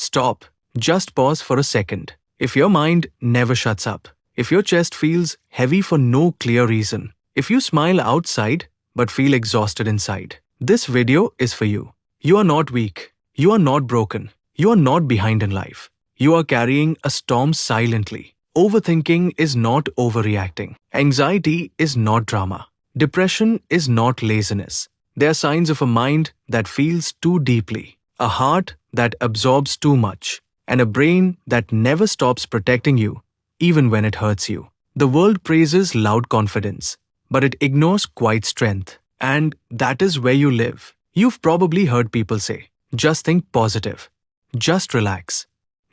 Stop. Just pause for a second. If your mind never shuts up, if your chest feels heavy for no clear reason, if you smile outside but feel exhausted inside, this video is for you. You are not weak. You are not broken. You are not behind in life. You are carrying a storm silently. Overthinking is not overreacting. Anxiety is not drama. Depression is not laziness. They are signs of a mind that feels too deeply, a heart that absorbs too much, and a brain that never stops protecting you, even when it hurts you. The world praises loud confidence, but it ignores quiet strength. And that is where you live. You've probably heard people say, just think positive, just relax,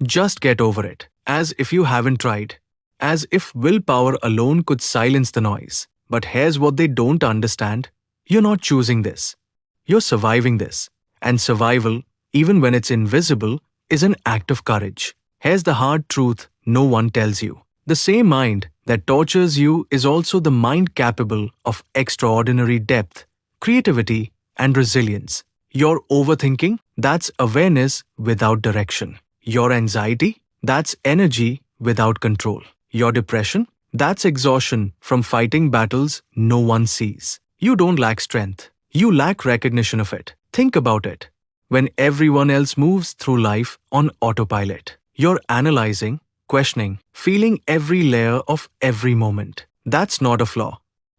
just get over it, as if you haven't tried, as if willpower alone could silence the noise. But here's what they don't understand. You're not choosing this. You're surviving this. And survival, even when it's invisible, is an act of courage. Here's the hard truth no one tells you. The same mind that tortures you is also the mind capable of extraordinary depth, creativity, and resilience. Your overthinking, that's awareness without direction. Your anxiety, that's energy without control. Your depression, that's exhaustion from fighting battles no one sees. You don't lack strength. You lack recognition of it. Think about it. When everyone else moves through life on autopilot, you're analyzing, questioning, feeling every layer of every moment. That's not a flaw.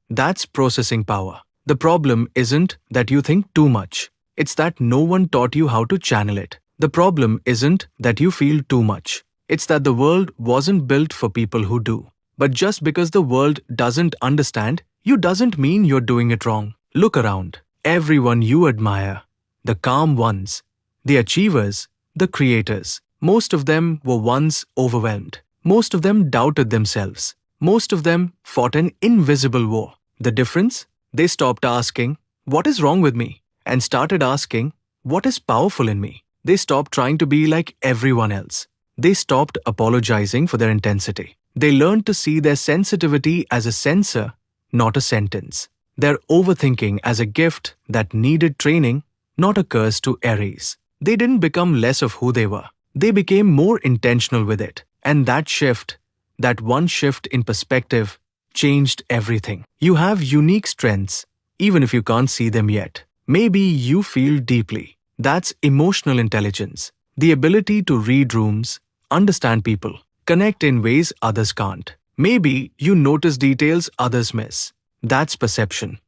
That's processing power. The problem isn't that you think too much. It's that no one taught you how to channel it. The problem isn't that you feel too much. It's that the world wasn't built for people who do. But just because the world doesn't understand you doesn't mean you're doing it wrong. Look around. Everyone you admire, the calm ones, the achievers, the creators, most of them were once overwhelmed. Most of them doubted themselves. Most of them fought an invisible war. The difference? They stopped asking, "What is wrong with me?" and started asking, "What is powerful in me?" They stopped trying to be like everyone else. They stopped apologizing for their intensity. They learned to see their sensitivity as a sensor, not a sentence. Their overthinking as a gift that needed training, not a curse to erase. They didn't become less of who they were. They became more intentional with it. And that shift, that one shift in perspective, changed everything. You have unique strengths, even if you can't see them yet. Maybe you feel deeply. That's emotional intelligence. The ability to read rooms, understand people, connect in ways others can't. Maybe you notice details others miss. That's perception.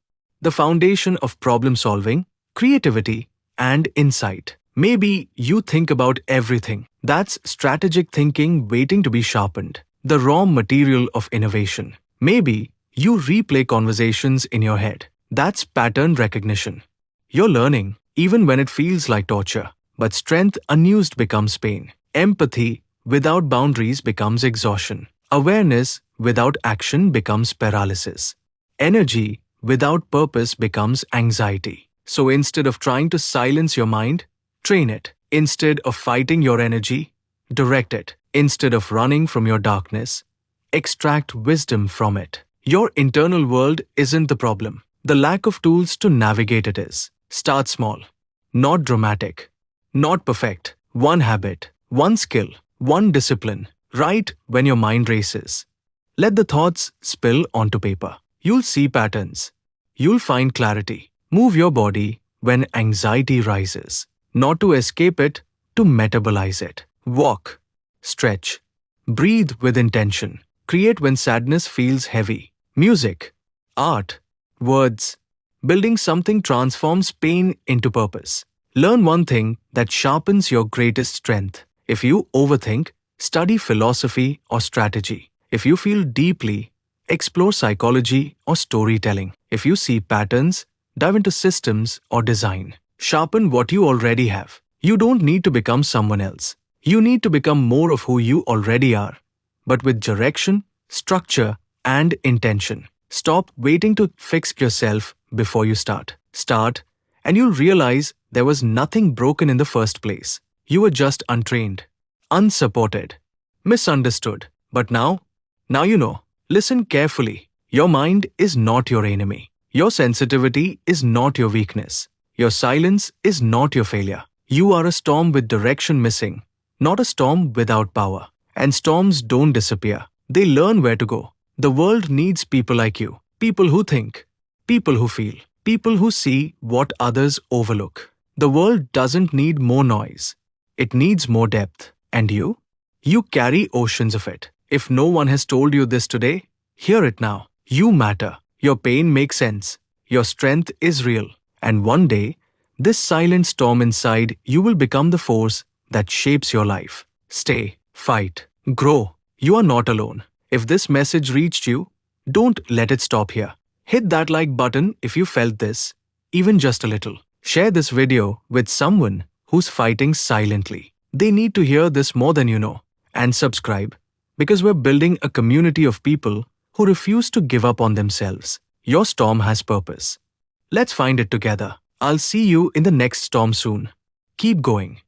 The foundation of problem solving, creativity, and insight. Maybe you think about everything. That's strategic thinking waiting to be sharpened. The raw material of innovation. Maybe you replay conversations in your head. That's pattern recognition. You're learning, even when it feels like torture. But strength unused becomes pain. Empathy without boundaries becomes exhaustion. Awareness without action becomes paralysis. Energy without purpose becomes anxiety. So instead of trying to silence your mind, train it. Instead of fighting your energy, direct it. Instead of running from your darkness, extract wisdom from it. Your internal world isn't the problem. The lack of tools to navigate it is. Start small. Not dramatic. Not perfect. One habit. One skill. One discipline. Write when your mind races. Let the thoughts spill onto paper. You'll see patterns. You'll find clarity. Move your body when anxiety rises. Not to escape it, to metabolize it. Walk. Stretch. Breathe with intention. Create when sadness feels heavy. Music. Art. Words. Building something transforms pain into purpose. Learn one thing that sharpens your greatest strength. If you overthink, study philosophy or strategy. If you feel deeply, explore psychology or storytelling. If you see patterns, dive into systems or design. Sharpen what you already have. You don't need to become someone else. You need to become more of who you already are, but with direction, structure, and intention. Stop waiting to fix yourself before you start. Start, and you'll realize there was nothing broken in the first place. You were just untrained, unsupported, misunderstood. But now you know. Listen carefully. Your mind is not your enemy. Your sensitivity is not your weakness. Your silence is not your failure. You are a storm with direction missing, not a storm without power. And storms don't disappear, they learn where to go. The world needs people like you, people who think, people who feel, people who see what others overlook. The world doesn't need more noise, it needs more depth. And you? You carry oceans of it. If no one has told you this today, hear it now. You matter. Your pain makes sense. Your strength is real. And one day, this silent storm inside you will become the force that shapes your life. Stay, fight, grow. You are not alone. If this message reached you, don't let it stop here. Hit that like button if you felt this, even just a little. Share this video with someone who's fighting silently. They need to hear this more than you know. And subscribe, because we're building a community of people who refuse to give up on themselves. Your storm has purpose. Let's find it together. I'll see you in the next storm soon. Keep going.